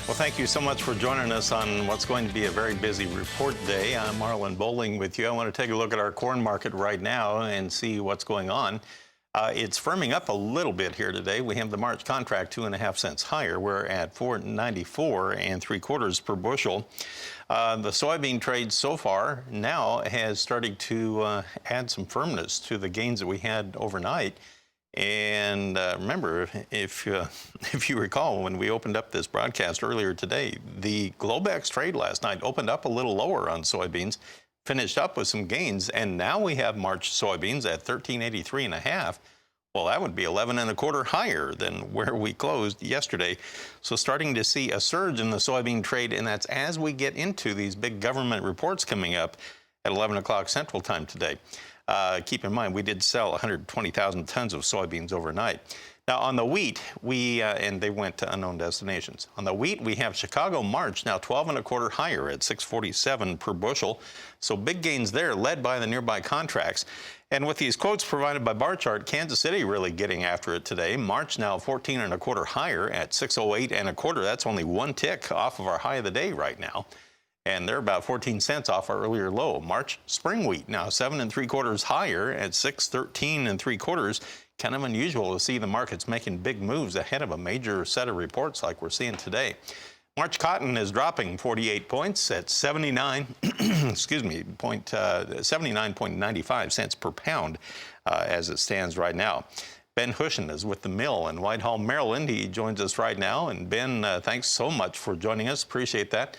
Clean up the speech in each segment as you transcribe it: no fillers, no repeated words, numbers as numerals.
Well, thank you so much for joining us on what's going to be a very busy report day. I'm Marlin Bohling with you. I want to take a look at our corn market right now and see what's going on. It's firming up a little bit here today. We have the March contract 2.5 cents higher. We're at 4.94 3/4 per bushel. The soybean trade so far now has started to add some firmness to the gains that we had overnight. And remember, if you recall, when we opened up this broadcast earlier today, the Globex trade last night opened up a little lower on soybeans, finished up with some gains, and now we have March soybeans at 13.83.5. Well, that would be 11.25 higher than where we closed yesterday. So starting to see a surge in the soybean trade, and that's as we get into these big government reports coming up at 11 o'clock Central Time today. Keep in mind, we did sell 120,000 tons of soybeans overnight. Now, on the wheat, and they went to unknown destinations. On the wheat, we have Chicago March now 12.25 higher at 6.47 per bushel. So big gains there, led by the nearby contracts. And with these quotes provided by Bar Chart, Kansas City really getting after it today. March now 14.25 higher at 6.08 1/4. That's only one tick off of our high of the day right now. And they're about 14 cents off our earlier low. March spring wheat now 7.75 higher at 6.13 3/4. Kind of unusual to see the markets making big moves ahead of a major set of reports like we're seeing today. March cotton is dropping 48 points at 79.95 cents per pound as it stands right now. Ben Hushon is with the mill in Whitehall, Maryland. He joins us right now. And Ben, thanks so much for joining us. Appreciate that.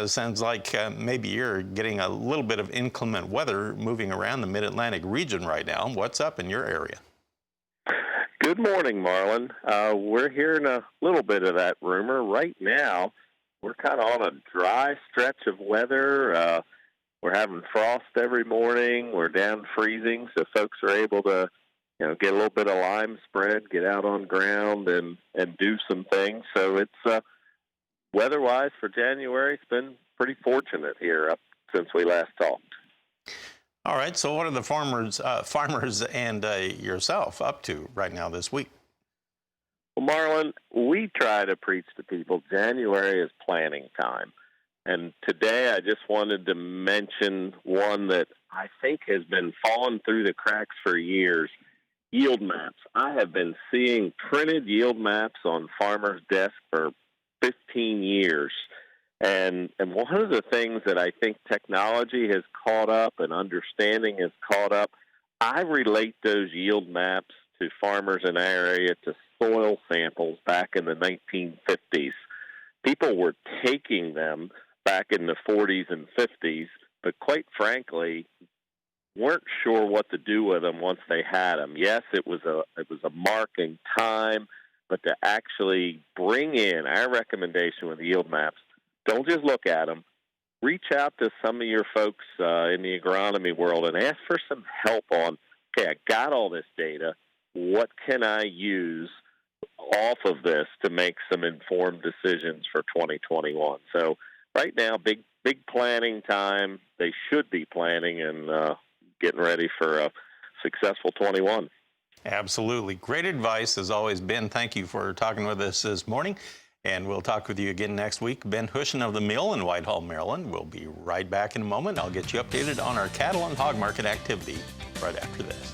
Sounds like maybe you're getting a little bit of inclement weather moving around the mid-Atlantic region right now. What's up in your area? Good morning, Marlin. We're hearing a little bit of that rumor. Right now, we're kind of on a dry stretch of weather. We're having frost every morning. We're down freezing, so folks are able to get a little bit of lime spread, get out on ground, and do some things. So it's weather-wise for January, it's been pretty fortunate here up since we last talked. All right, so what are the farmers and yourself up to right now this week? Well, Marlin, we try to preach to people January is planning time. And today I just wanted to mention one that I think has been falling through the cracks for years, yield maps. I have been seeing printed yield maps on farmers' desks for 15 years. And one of the things that I think technology has caught up and understanding has caught up, I relate those yield maps to farmers in our area to soil samples back in the 1950s. People were taking them back in the 40s and 50s, but quite frankly, weren't sure what to do with them once they had them. Yes, it was a marking time, but to actually bring in our recommendation with yield maps, don't just look at them. Reach out to some of your folks in the agronomy world and ask for some help on, okay, I got all this data. What can I use off of this to make some informed decisions for 2021? So right now, big planning time. They should be planning and getting ready for a successful 21. Absolutely. Great advice as always, Ben. Thank you for talking with us this morning. And we'll talk with you again next week. Ben Hushon of the Mill in Whitehall, Maryland. We'll be right back in a moment. I'll get you updated on our cattle and hog market activity right after this.